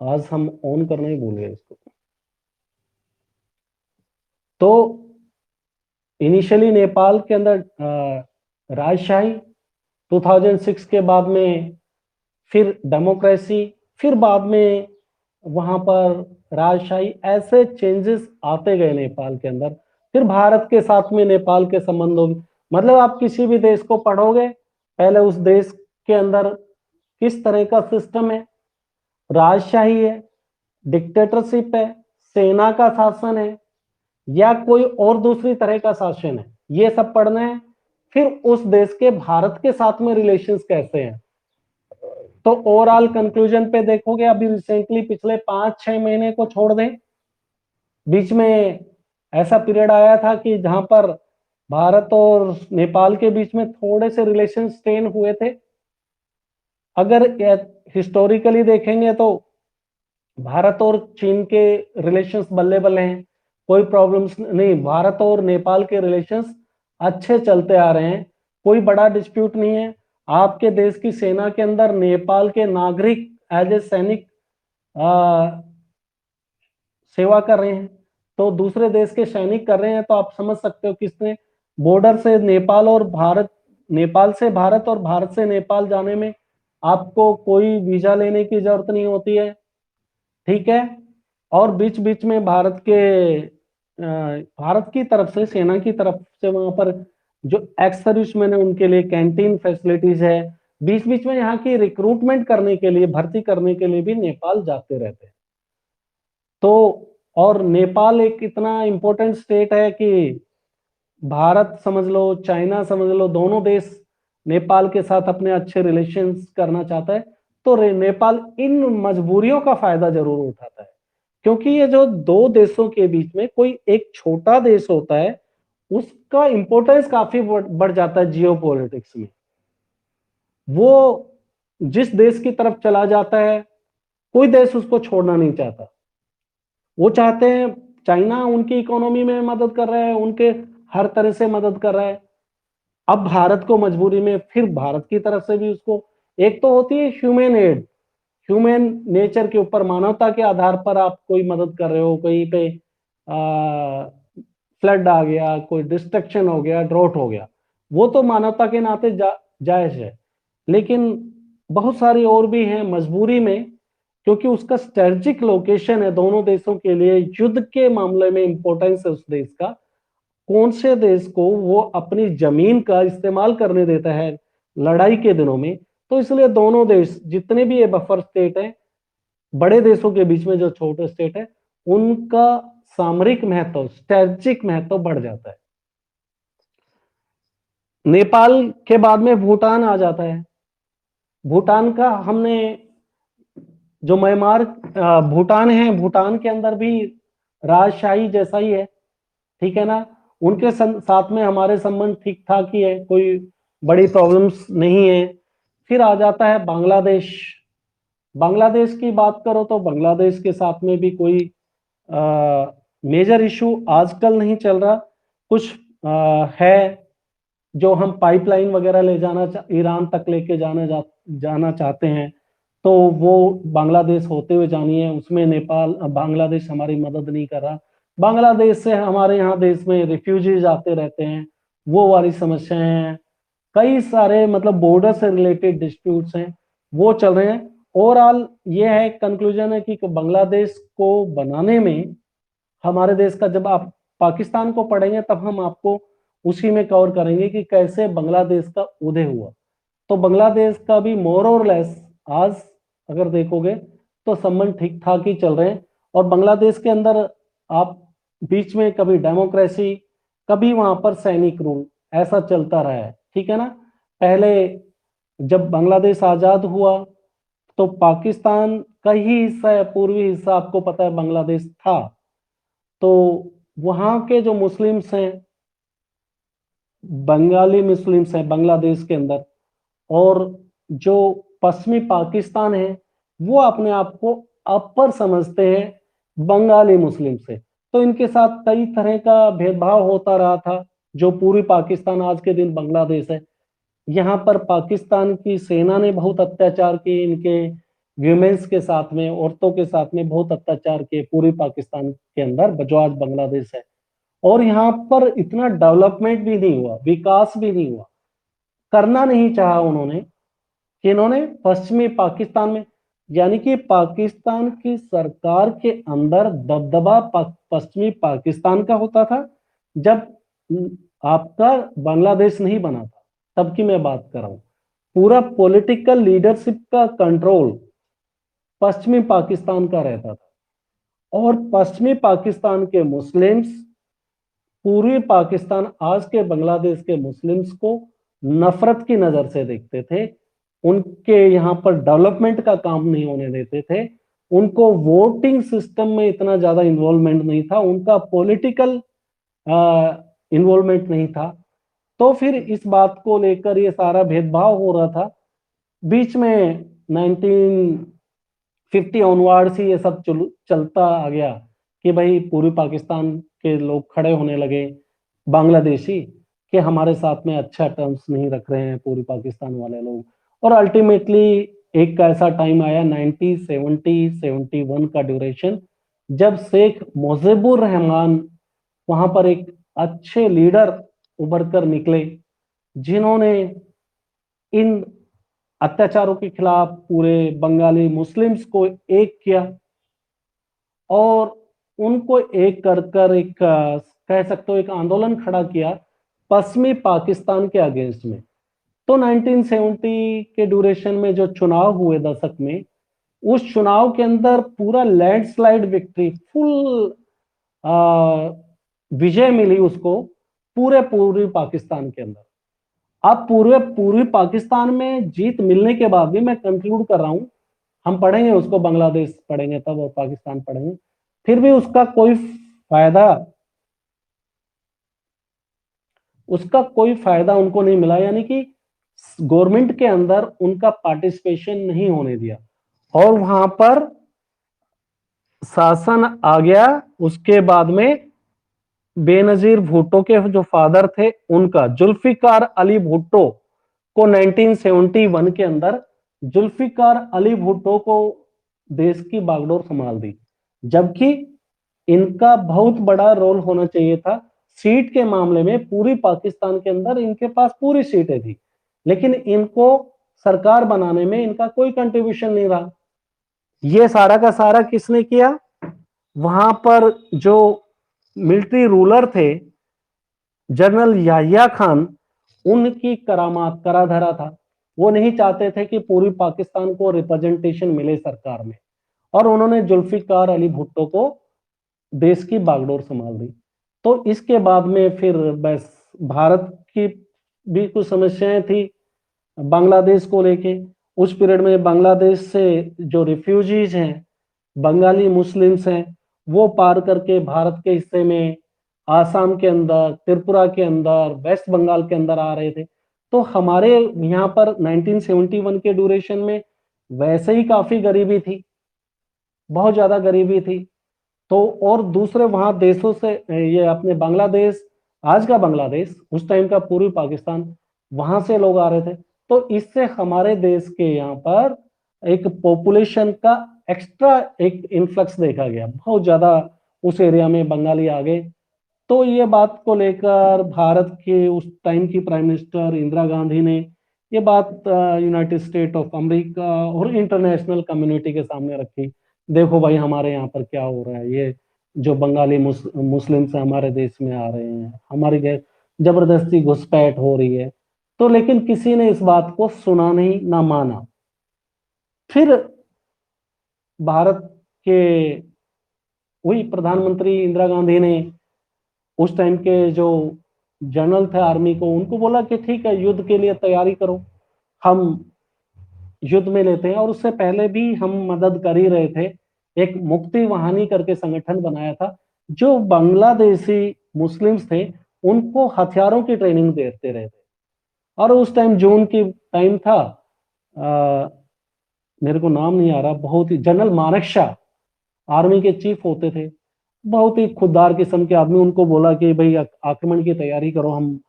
आज हम ऑन करना ही भूल गए इसको। तो इनिशियली नेपाल के अंदर राजशाही, 2006 के बाद में फिर डेमोक्रेसी, फिर बाद में वहां पर राजशाही, ऐसे चेंजेस आते गए नेपाल के अंदर। फिर भारत के साथ में नेपाल के संबंधों, मतलब आप किसी भी देश को पढ़ोगे, पहले उस देश के अंदर किस तरह का सिस्टम है, राजशाही है, डिक्टेटरशिप है, सेना का शासन है, या कोई और दूसरी तरह का शासन है, ये सब पढ़ना है। फिर उस देश के भारत के साथ में रिलेशंस कैसे हैं। तो ओवरऑल कंक्लूजन पे देखोगे, अभी रिसेंटली पिछले 5-6 महीने को छोड़ दें, बीच में ऐसा पीरियड आया था कि जहां पर भारत और नेपाल के बीच में थोड़े से रिलेशन स्ट्रेन हुए थे। अगर हिस्टोरिकली देखेंगे तो भारत और चीन के रिलेशंस बल्ले बल्ले हैं, कोई प्रॉब्लम्स नहीं। भारत और नेपाल के रिलेशंस अच्छे चलते आ रहे हैं, कोई बड़ा डिस्प्यूट नहीं है। आपके देश की सेना के अंदर नेपाल के नागरिक एज ए सैनिक सेवा कर रहे हैं, तो दूसरे देश के सैनिक कर रहे हैं, तो आप समझ सकते हो किसने बॉर्डर से नेपाल और भारत, नेपाल से भारत और भारत से नेपाल जाने में आपको कोई वीजा लेने की जरूरत नहीं होती है, ठीक है। और बीच बीच में भारत की तरफ से, सेना की तरफ से वहां पर जो एक्स सर्विसमैन है उनके लिए कैंटीन फैसिलिटीज है। बीच बीच में यहाँ की रिक्रूटमेंट करने के लिए, भर्ती करने के लिए भी नेपाल जाते रहते हैं। तो और नेपाल एक इतना इंपॉर्टेंट स्टेट है कि भारत समझ लो, चाइना समझ लो, दोनों देश नेपाल के साथ अपने अच्छे रिलेशंस करना चाहता है। तो नेपाल इन मजबूरियों का फायदा जरूर उठाता है, क्योंकि ये जो दो देशों के बीच में कोई एक छोटा देश होता है, उसका इंपॉर्टेंस काफी बढ़ जाता है जियो पॉलिटिक्स में। वो जिस देश की तरफ चला जाता है, कोई देश उसको छोड़ना नहीं चाहता। वो चाहते हैं, चाइना उनकी इकोनॉमी में मदद कर रहा है, उनके हर तरह से मदद कर रहा है। अब भारत को मजबूरी में फिर भारत की तरफ से भी उसको, एक तो होती है ह्यूमन एड, ह्यूमन नेचर के ऊपर, मानवता के आधार पर आप कोई मदद कर रहे हो, कहीं पे फ्लड आ गया, कोई डिस्ट्रक्शन हो गया, ड्रॉट हो गया, वो तो मानवता के नाते जायज है। लेकिन बहुत सारी और भी हैं मजबूरी में, क्योंकि उसका स्ट्रेटेजिक लोकेशन है दोनों देशों के लिए, युद्ध के मामले में इंपॉर्टेंस है उस देश का, कौन से देश को वो अपनी जमीन का इस्तेमाल करने देता है लड़ाई के दिनों में। तो इसलिए दोनों देश, जितने भी ये बफर स्टेट है, बड़े देशों के बीच में जो छोटे स्टेट है, उनका सामरिक महत्व, स्ट्रेटेजिक महत्व बढ़ जाता है। नेपाल के बाद में भूटान आ जाता है। भूटान का हमने जो म्यांमार, भूटान है, भूटान के अंदर भी राजशाही जैसा ही है, ठीक है ना। उनके साथ में हमारे संबंध ठीक ठाक ही है, कोई बड़ी प्रॉब्लम्स नहीं है। फिर आ जाता है बांग्लादेश। बांग्लादेश की बात करो तो बांग्लादेश के साथ में भी कोई मेजर इशू आजकल नहीं चल रहा। कुछ है जो हम पाइपलाइन वगैरह ले जाना, ईरान तक लेके जाना चाहते हैं, तो वो बांग्लादेश होते हुए जानी है, उसमें नेपाल, बांग्लादेश हमारी मदद नहीं कर रहा। बांग्लादेश से हमारे यहाँ देश में रिफ्यूजीज आते रहते हैं, वो वाली समस्याएं हैं। कई सारे मतलब बॉर्डर से रिलेटेड डिस्प्यूट्स हैं, वो चल रहे हैं। ओवरऑल ये है, कंक्लूजन है कि बांग्लादेश को बनाने में हमारे देश का, जब आप पाकिस्तान को पढ़ेंगे तब हम आपको उसी में कवर करेंगे कि कैसे बांग्लादेश का उदय हुआ। तो बांग्लादेश का भी मोर और लेस आज अगर देखोगे तो संबंध ठीक ठाक ही चल रहे हैं। और बांग्लादेश के अंदर आप बीच में कभी डेमोक्रेसी, कभी वहां पर सैनिक रूल, ऐसा चलता रहा है, ठीक है ना। पहले जब बांग्लादेश आजाद हुआ तो पाकिस्तान का ही हिस्सा है, पूर्वी हिस्सा आपको पता है बांग्लादेश था। तो वहां के जो मुस्लिम्स हैं, बंगाली मुस्लिम्स हैं बांग्लादेश के अंदर, और जो पश्चिमी पाकिस्तान है, वो अपने आप को अपर समझते हैं बंगाली मुस्लिम से। तो इनके साथ कई तरह का भेदभाव होता रहा था। जो पूर्वी पाकिस्तान आज के दिन बांग्लादेश है, यहाँ पर पाकिस्तान की सेना ने बहुत अत्याचार किए, इनके वीमेंस के साथ में, औरतों के साथ में बहुत अत्याचार किए पूर्वी पाकिस्तान के अंदर, जो आज बांग्लादेश है। और यहाँ पर इतना डेवलपमेंट भी नहीं हुआ, विकास भी नहीं हुआ, करना नहीं चाहा उन्होंने, कि इन्होंने पश्चिमी पाकिस्तान में, यानी कि पाकिस्तान की सरकार के अंदर दबदबा पश्चिमी पाकिस्तान का होता था जब आपका बांग्लादेश नहीं बना था, तब की मैं बात कर रहा हूं। पूरा पॉलिटिकल लीडरशिप का कंट्रोल पश्चिमी पाकिस्तान का रहता था, और पश्चिमी पाकिस्तान के मुस्लिम्स पूर्वी पाकिस्तान, आज के बांग्लादेश के मुस्लिम्स को नफरत की नजर से देखते थे। उनके यहाँ पर डेवलपमेंट का काम नहीं होने देते थे, उनको वोटिंग सिस्टम में इतना ज्यादा इन्वॉल्वमेंट नहीं था, उनका पॉलिटिकल इन्वॉल्वमेंट नहीं था। तो फिर इस बात को लेकर ये सारा भेदभाव हो रहा था। बीच में 1950 ऑनवर्ड ही ये सब चलता आ गया कि भाई पूर्वी पाकिस्तान के लोग खड़े होने लगे, बांग्लादेशी, कि हमारे साथ में अच्छा टर्म्स नहीं रख रहे हैं पूर्वी पाकिस्तान वाले लोग। और अल्टीमेटली एक ऐसा टाइम आया 1970-71 का ड्यूरेशन, जब शेख मुजीबुर रहमान वहां पर एक अच्छे लीडर उभर कर निकले, जिन्होंने इन अत्याचारों के खिलाफ पूरे बंगाली मुस्लिम्स को एक किया, और उनको एक कर कर एक कह सकते हो एक आंदोलन खड़ा किया पश्चिमी पाकिस्तान के अगेंस्ट में। तो 1970 के ड्यूरेशन में जो चुनाव हुए दशक में, उस चुनाव के अंदर पूरा लैंडस्लाइड विक्ट्री, फुल विजय मिली उसको पूरे पूर्वी पाकिस्तान के अंदर। अब पूरे पूर्वी पाकिस्तान में जीत मिलने के बाद भी, मैं कंक्लूड कर रहा हूं, हम पढ़ेंगे उसको, बांग्लादेश पढ़ेंगे तब और पाकिस्तान पढ़ेंगे, फिर भी उसका कोई फायदा उनको नहीं मिला, यानी कि गवर्नमेंट के अंदर उनका पार्टिसिपेशन नहीं होने दिया, और वहां पर शासन आ गया। उसके बाद में बेनजीर भुट्टो के जो फादर थे, उनका जुल्फिकार अली भुट्टो को 1971 के अंदर जुल्फिकार अली भुट्टो को देश की बागडोर संभाल दी, जबकि इनका बहुत बड़ा रोल होना चाहिए था सीट के मामले में। पूरी पाकिस्तान के अंदर इनके पास पूरी सीटें थी, लेकिन इनको सरकार बनाने में इनका कोई कंट्रीब्यूशन नहीं रहा। ये सारा का सारा किसने किया? वहां पर जो मिलिट्री रूलर थे जनरल याहिया खान, उनकी करामात करा धरा था। वो नहीं चाहते थे कि पूर्वी पाकिस्तान को रिप्रेजेंटेशन मिले सरकार में, और उन्होंने जुल्फिकार अली भुट्टो को देश की बागडोर संभाल दी। तो इसके बाद में फिर बस भारत की भी कुछ समस्याएं थी बांग्लादेश को लेके। उस पीरियड में बांग्लादेश से जो रिफ्यूजीज हैं, बंगाली मुस्लिम्स हैं, वो पार करके भारत के हिस्से में, आसाम के अंदर, त्रिपुरा के अंदर, वेस्ट बंगाल के अंदर आ रहे थे। तो हमारे यहाँ पर 1971 के ड्यूरेशन में वैसे ही काफी गरीबी थी, बहुत ज्यादा गरीबी थी। तो और दूसरे वहां देशों से, ये अपने बांग्लादेश, आज का बांग्लादेश, उस टाइम का पूर्वी पाकिस्तान, वहां से लोग आ रहे थे। तो इससे हमारे देश के यहाँ पर एक पॉपुलेशन का एक्स्ट्रा एक इन्फ्लक्स देखा गया, बहुत ज्यादा उस एरिया में बंगाली आ गए। तो ये बात को लेकर भारत के उस टाइम की प्राइम मिनिस्टर इंदिरा गांधी ने ये बात यूनाइटेड स्टेट ऑफ अमेरिका और इंटरनेशनल कम्युनिटी के सामने रखी। देखो भाई हमारे यहाँ पर क्या हो रहा है, ये जो बंगाली मुस्लिम्स हमारे देश में आ रहे हैं, हमारी जबरदस्ती घुसपैठ हो रही है। तो लेकिन किसी ने इस बात को सुना नहीं, ना माना। फिर भारत के वही प्रधानमंत्री इंदिरा गांधी ने उस टाइम के जो जनरल थे आर्मी को, उनको बोला कि ठीक है, युद्ध के लिए तैयारी करो, हम युद्ध में लेते हैं। और उससे पहले भी हम मदद कर ही रहे थे। एक मुक्ति वाहिनी करके संगठन बनाया था, जो बांग्लादेशी मुस्लिम्स थे उनको हथियारों की ट्रेनिंग देते रहे थे। और उस टाइम जून की टाइम था, मेरे को नाम नहीं आ रहा, बहुत ही, जनरल मानेकशॉ आर्मी के चीफ होते थे, बहुत ही खुददार किस्म के आदमी। उनको बोला कि भाई आक्रमण की तैयारी करो, हम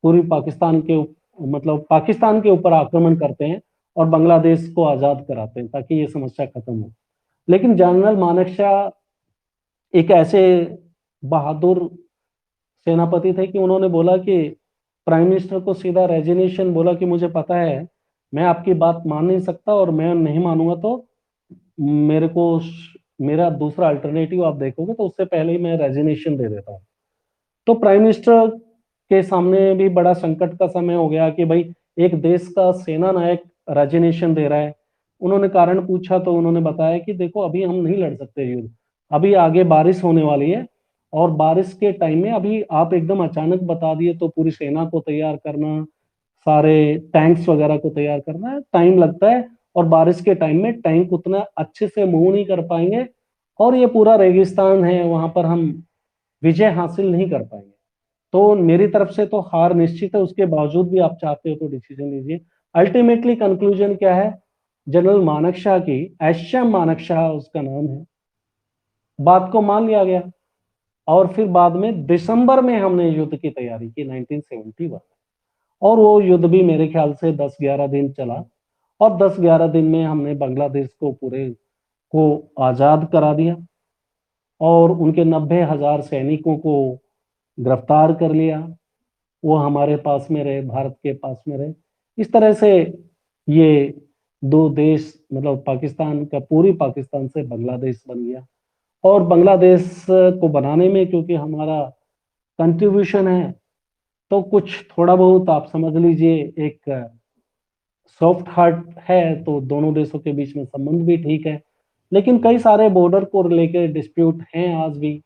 पूर्वी पाकिस्तान के मतलब पाकिस्तान के ऊपर आक्रमण करते हैं और बांग्लादेश को आजाद कराते हैं ताकि ये समस्या खत्म हो। लेकिन जनरल मानेकशॉ एक ऐसे बहादुर सेनापति थे कि उन्होंने बोला कि प्राइम मिनिस्टर को सीधा रेजिग्नेशन बोला कि मुझे पता है मैं आपकी बात मान नहीं सकता और मैं नहीं मानूंगा तो मेरे को मेरा दूसरा अल्टरनेटिव आप देखोगे तो उससे पहले ही मैं रेजिग्नेशन दे देता हूँ। तो प्राइम मिनिस्टर के सामने भी बड़ा संकट का समय हो गया कि भाई एक देश का सेना नायक रेजिग्नेशन दे रहा है। उन्होंने कारण पूछा तो उन्होंने बताया कि देखो अभी हम नहीं लड़ सकते युद्ध, अभी आगे बारिश होने वाली है और बारिश के टाइम में अभी आप एकदम अचानक बता दिए तो पूरी सेना को तैयार करना, सारे टैंक्स वगैरह को तैयार करना है, टाइम लगता है और बारिश के टाइम में टैंक उतना अच्छे से मूव नहीं कर पाएंगे और ये पूरा रेगिस्तान है, वहां पर हम विजय हासिल नहीं कर पाएंगे। तो मेरी तरफ से तो हार निश्चित है, उसके बावजूद भी आप चाहते हो तो डिसीजन लीजिए। अल्टीमेटली कंक्लूजन क्या है, जनरल मानेकशॉ की, एशम मानेकशॉ उसका नाम है, बात को मान लिया गया और फिर बाद में दिसंबर में हमने युद्ध की तैयारी की 1971 और वो युद्ध भी मेरे ख्याल से 10-11 दिन चला और 10-11 दिन में हमने बांग्लादेश को पूरे को आजाद करा दिया और उनके 90,000 सैनिकों को गिरफ्तार कर लिया। वो हमारे पास में रहे, भारत के पास में रहे। इस तरह से ये दो देश, मतलब पाकिस्तान का, पूरी पाकिस्तान से बांग्लादेश बन गया। और बांग्लादेश को बनाने में क्योंकि हमारा कंट्रीब्यूशन है तो कुछ थोड़ा बहुत आप समझ लीजिए एक सॉफ्ट हार्ट है, तो दोनों देशों के बीच में संबंध भी ठीक है। लेकिन कई सारे बॉर्डर को लेकर डिस्प्यूट हैं आज भी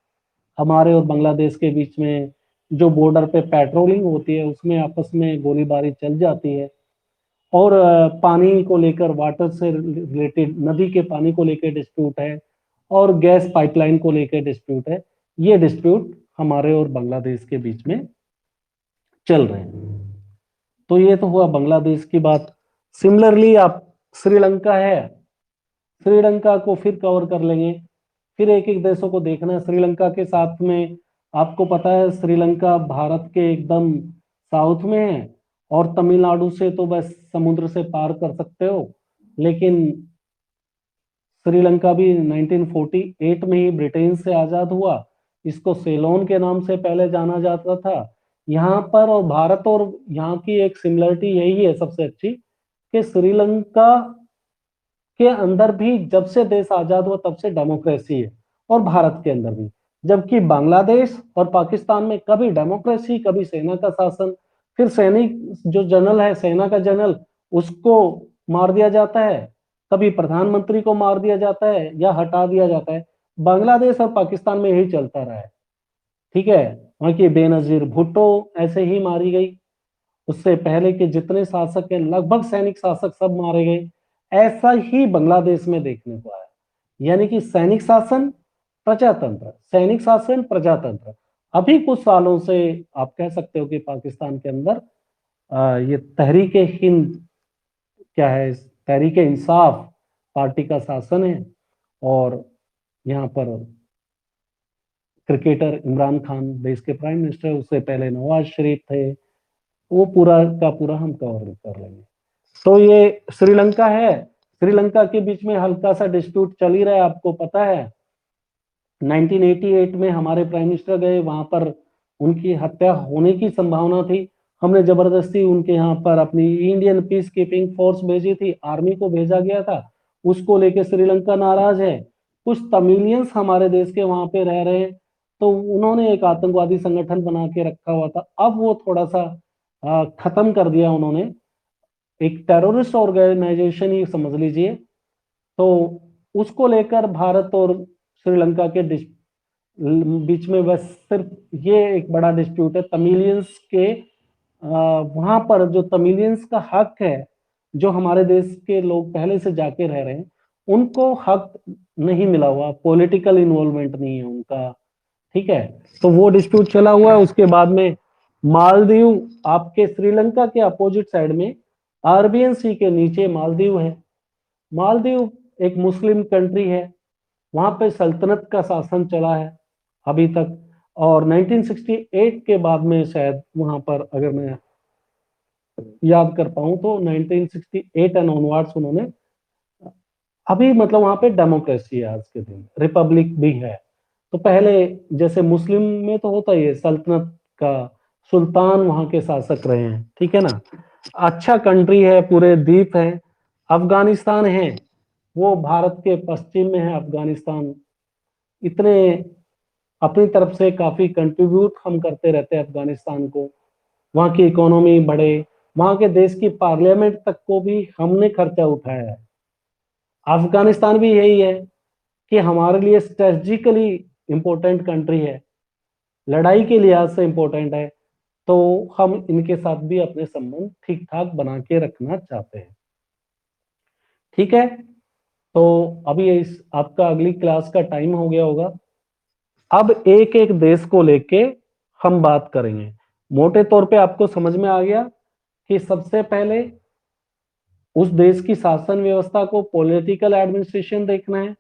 हमारे और बांग्लादेश के बीच में। जो बॉर्डर पे पेट्रोलिंग होती है उसमें आपस में गोलीबारी चल जाती है और पानी को लेकर, वाटर से रिलेटेड नदी के पानी को लेकर डिस्प्यूट है और गैस पाइपलाइन को लेकर डिस्प्यूट है। ये डिस्प्यूट हमारे और बांग्लादेश के बीच में चल रहे हैं। तो ये तो हुआ बांग्लादेश की बात। सिमिलरली आप, श्रीलंका है, श्रीलंका को फिर कवर कर लेंगे। फिर एक एक देशों को देखना है। श्रीलंका के साथ में आपको पता है श्रीलंका भारत के एकदम साउथ में है और तमिलनाडु से तो बस समुद्र से पार कर सकते हो। लेकिन श्रीलंका भी 1948 में ही ब्रिटेन से आजाद हुआ। इसको सेलोन के नाम से पहले जाना जाता था। यहाँ पर और भारत और यहाँ की एक सिमिलरिटी यही है सबसे अच्छी कि श्रीलंका के अंदर भी जब से देश आजाद हुआ तब से डेमोक्रेसी है और भारत के अंदर भी। जबकि बांग्लादेश और पाकिस्तान में कभी डेमोक्रेसी, कभी सेना का शासन, फिर सैनिक जो जनरल है, सेना का जनरल, उसको मार दिया जाता है, कभी प्रधानमंत्री को मार दिया जाता है या हटा दिया जाता है। बांग्लादेश और पाकिस्तान में यही चलता रहा है। ठीक है, वहां की बेनजीर भुट्टो ऐसे ही मारी गई, उससे पहले के जितने शासक हैं लगभग सैनिक शासक सब मारे गए। ऐसा ही बांग्लादेश में देखने को आया, यानी कि सैनिक शासन प्रजातंत्र, सैनिक शासन प्रजातंत्र। अभी कुछ सालों से आप कह सकते हो कि पाकिस्तान के अंदर ये तहरीक हिंद, क्या है, तहरीक इंसाफ पार्टी का शासन है और यहाँ पर क्रिकेटर इमरान खान देश के प्राइम मिनिस्टर, उससे पहले नवाज शरीफ थे। वो पूरा का पूरा हम कवर कर लेंगे। तो ये श्रीलंका है, श्रीलंका के बीच में हल्का सा डिस्प्यूट चल ही रहा है, आपको पता है। 1988 में हमारे प्राइम मिनिस्टर गए, वहां पर उनकी हत्या होने की संभावना थी। हमने जबरदस्ती उनके यहाँ पर अपनी इंडियन पीस कीपिंग फोर्स भेजी थी, आर्मी को भेजा गया था। उसको लेके श्रीलंका नाराज है। कुछ तमिलियंस हमारे देश के वहां पे रह रहे हैं, तो उन्होंने एक आतंकवादी संगठन बना के रखा हुआ था। अब वो थोड़ा सा खत्म कर दिया उन्होंने, एक टेररिस्ट ऑर्गेनाइजेशन ही समझ लीजिए। तो उसको लेकर भारत और श्रीलंका के बीच में बस सिर्फ ये एक बड़ा डिस्प्यूट है तमिलियंस के। वहां पर जो तमिलियंस का हक है, जो हमारे देश के लोग पहले से जाके रह रहे हैं, उनको हक नहीं मिला हुआ, पॉलिटिकल इन्वॉल्वमेंट नहीं है उनका। ठीक है, तो वो डिस्प्यूट चला हुआ है। उसके बाद में मालदीव, आपके श्रीलंका के अपोजिट साइड में अरबियन सी के नीचे मालदीव है। मालदीव एक मुस्लिम कंट्री है, वहां पे सल्तनत का शासन चला है अभी तक। और 1968 के बाद में शायद वहां पर, अगर मैं याद कर पाऊं तो 1968 एंड ऑनवर्ड्स उन्होंने, अभी मतलब वहां पे डेमोक्रेसी है, आज के दिन रिपब्लिक भी है। तो पहले जैसे मुस्लिम में तो होता ही है, सल्तनत का सुल्तान वहां के शासक रहे हैं, ठीक है ना। अच्छा कंट्री है, पूरे द्वीप है। अफगानिस्तान है, वो भारत के पश्चिम में है अफगानिस्तान। इतने अपनी तरफ से काफी कंट्रीब्यूट हम करते रहते हैं अफगानिस्तान को, वहां की इकोनॉमी बढ़े, वहां के देश की पार्लियामेंट तक को भी हमने खर्चा उठाया है। अफगानिस्तान भी यही है कि हमारे लिए स्ट्रेटजिकली इंपॉर्टेंट कंट्री है, लड़ाई के लिहाज से इंपॉर्टेंट है। तो हम इनके साथ भी अपने संबंध ठीक ठाक बना के रखना चाहते हैं, ठीक है। तो अभी इस आपका अगली क्लास का टाइम हो गया होगा। अब एक एक देश को लेके हम बात करेंगे। मोटे तौर पे आपको समझ में आ गया कि सबसे पहले उस देश की शासन व्यवस्था को, पॉलिटिकल एडमिनिस्ट्रेशन देखना है,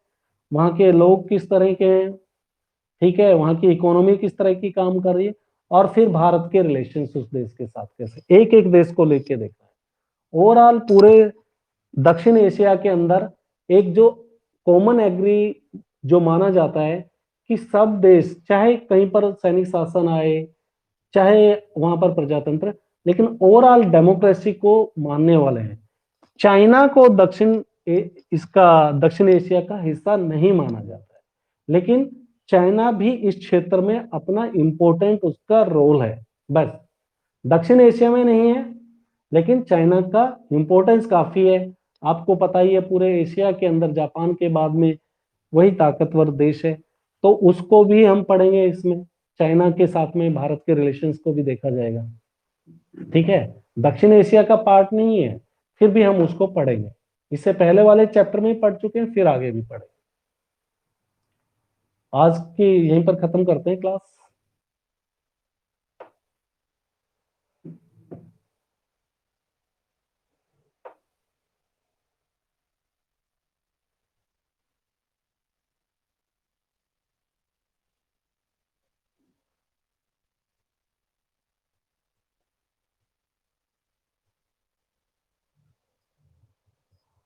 वहां के लोग किस तरह के हैं, ठीक है, वहां की इकोनॉमी किस तरह की काम कर रही है, और फिर भारत के रिलेशन उस देश के साथ कैसे, एक एक देश को लेके देखना है। ओवरऑल पूरे दक्षिण एशिया के अंदर एक जो कॉमन एग्री जो माना जाता है कि सब देश, चाहे कहीं पर सैनिक शासन आए, चाहे वहां पर प्रजातंत्र, लेकिन ओवरऑल डेमोक्रेसी को मानने वाले हैं। चाइना को इसका दक्षिण एशिया का हिस्सा नहीं माना जाता है, लेकिन चाइना भी इस क्षेत्र में अपना इंपॉर्टेंट उसका रोल है। बस दक्षिण एशिया में नहीं है, लेकिन चाइना का इंपॉर्टेंस काफी है। आपको पता ही है, पूरे एशिया के अंदर जापान के बाद में वही ताकतवर देश है। तो उसको भी हम पढ़ेंगे इसमें, चाइना के साथ में भारत के रिलेशंस को भी देखा जाएगा, ठीक है। दक्षिण एशिया का पार्ट नहीं है, फिर भी हम उसको पढ़ेंगे। इससे पहले वाले चैप्टर में ही पढ़ चुके हैं, फिर आगे भी पढ़ेंगे। आज की यहीं पर खत्म करते हैं क्लास।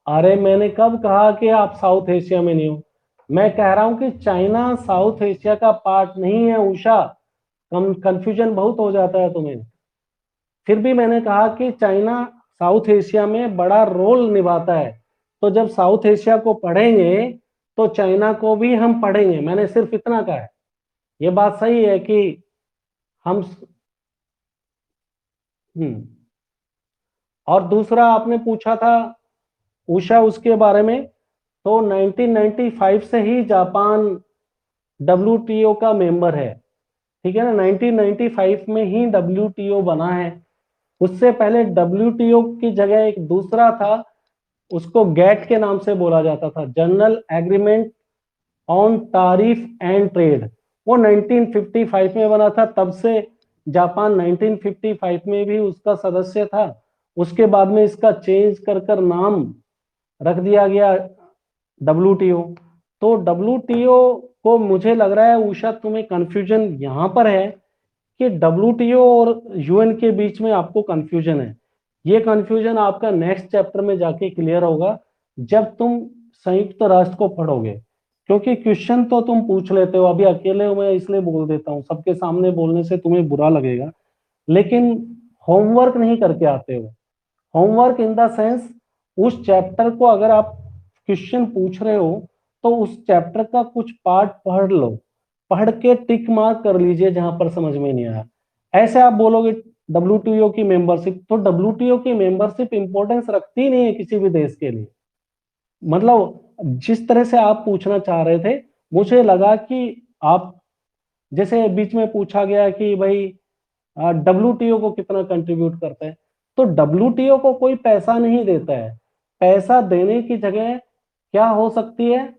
अरे मैंने कब कहा कि आप साउथ एशिया में नहीं हो? मैं कह रहा हूं कि चाइना साउथ एशिया का पार्ट नहीं है उषा। कंफ्यूजन बहुत हो जाता है तुम्हें। फिर भी मैंने कहा कि चाइना साउथ एशिया में बड़ा रोल निभाता है। तो जब साउथ एशिया को पढ़ेंगे तो चाइना को भी हम पढ़ेंगे, मैंने सिर्फ इतना कहा है। ये बात सही है कि हम हम्म। और दूसरा आपने पूछा था उषा उसके बारे में, तो 1995 से ही जापान डब्ल्यूटीओ का मेंबर है, ठीक है ना। 1995 में ही डब्ल्यूटीओ बना है। उससे पहले डब्ल्यूटीओ की जगह एक दूसरा था, उसको गैट के नाम से बोला जाता था, जनरल एग्रीमेंट ऑन तारीफ एंड ट्रेड। वो 1955 में बना था, तब से जापान 1955 में भी उसका सदस्य था। उसके बाद में इसका चेंज कर कर नाम रख दिया गया डब्ल्यूटीओ। तो डब्ल्यूटीओ को मुझे लग रहा है उषा तुम्हें कंफ्यूजन यहां पर है कि डब्ल्यूटीओ और यूएन के बीच में आपको कंफ्यूजन है। ये कंफ्यूजन आपका नेक्स्ट चैप्टर में जाके क्लियर होगा, जब तुम संयुक्त राष्ट्र को पढ़ोगे। क्योंकि क्वेश्चन तो तुम पूछ लेते हो, अभी अकेले हो मैं इसलिए बोल देता हूँ, सबके सामने बोलने से तुम्हें बुरा लगेगा, लेकिन होमवर्क नहीं करके आते हो। होमवर्क इन द सेंस, उस चैप्टर को अगर आप क्वेश्चन पूछ रहे हो तो उस चैप्टर का कुछ पार्ट पढ़ लो, पढ़ के टिक मार्क कर लीजिए जहां पर समझ में नहीं आया। ऐसे आप बोलोगे डब्ल्यूटीओ की मेंबरशिप, तो डब्ल्यूटीओ की मेंबरशिप इंपॉर्टेंस रखती ही नहीं है किसी भी देश के लिए। मतलब जिस तरह से आप पूछना चाह रहे थे, मुझे लगा कि आप, जैसे बीच में पूछा गया कि भाई डब्ल्यूटीओ को कितना कंट्रीब्यूट करता है, तो डब्ल्यूटीओ को कोई पैसा नहीं देता है। पैसा देने की जगह क्या हो सकती है,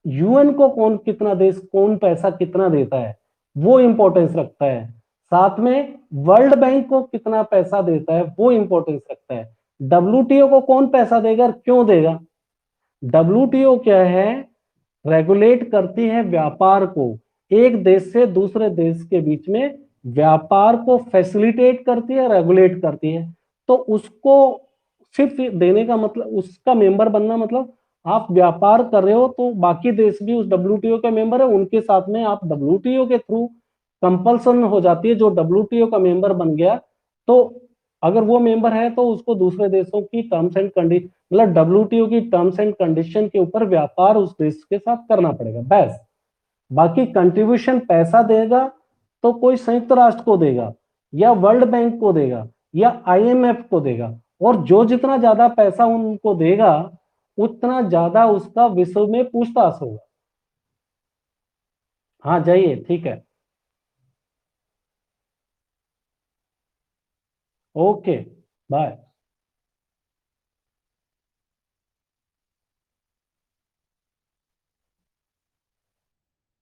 यूएन को कौन कितना देश कौन पैसा कितना देता है वो इंपॉर्टेंस रखता है। साथ में वर्ल्ड बैंक को कितना पैसा देता है वो इंपॉर्टेंस रखता है। डब्ल्यूटीओ को कौन पैसा देगा और क्यों देगा? डब्ल्यूटीओ क्या है, रेगुलेट करती है व्यापार को, एक देश से दूसरे देश के बीच में व्यापार को फैसिलिटेट करती है, रेगुलेट करती है। तो उसको सिर्फ देने का मतलब, उसका मेंबर बनना मतलब आप व्यापार कर रहे हो तो बाकी देश भी उस डब्ल्यूटीओ के मेंबर है, उनके साथ में आप डब्ल्यूटीओ के थ्रू कंपल्सन हो जाती है। जो डब्ल्यूटीओ का मेंबर बन गया तो अगर वो मेंबर है तो उसको दूसरे देशों की टर्म्स एंड कंडीशन, मतलब डब्ल्यूटीओ की टर्म्स एंड कंडीशन के ऊपर व्यापार उस देश के साथ करना पड़ेगा बस। बाकी कंट्रीब्यूशन पैसा देगा तो कोई संयुक्त राष्ट्र को देगा या वर्ल्ड बैंक को देगा या आईएमएफ को देगा, और जो जितना ज्यादा पैसा उनको देगा उतना ज्यादा उसका विश्व में पूछताछ होगा। हाँ जाइए, ठीक है। Okay, bye.